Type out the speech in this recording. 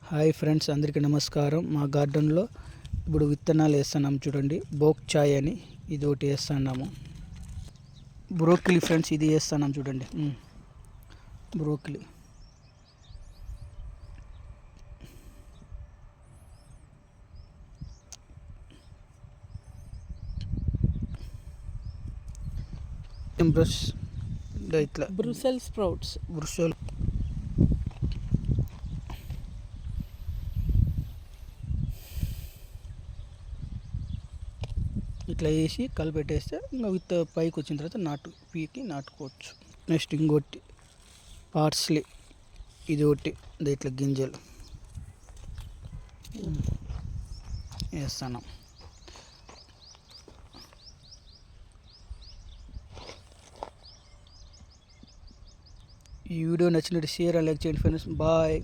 Hi friends, అందరికీ నమస్కారం. మా గార్డెన్లో ఇప్పుడు విత్తనాలు వేస్తున్నాం చూడండి. బోక్ చాయ్ అని ఇది ఒకటి వేస్తున్నాము. బ్రోకలీ ఫ్రెండ్స్, ఇది వేస్తున్నాం చూడండి. బ్రోకలీ ఇట్లా బ్రుసెల్ స్ప్రౌట్స్ ఇట్లా వేసి కలిపెట్టేస్తే ఇంకా విత్ పైకి వచ్చిన తర్వాత పీకి నాటుకోవచ్చు. నెక్స్ట్ ఇంకోటి పార్స్లీ, ఇది ఒకటి ఇట్లా గింజలు వేస్తాను. ఈ వీడియో నచ్చినట్టు షేర్ అండ్ లైక్ చేయండి ఫ్రెండ్స్. బాయ్.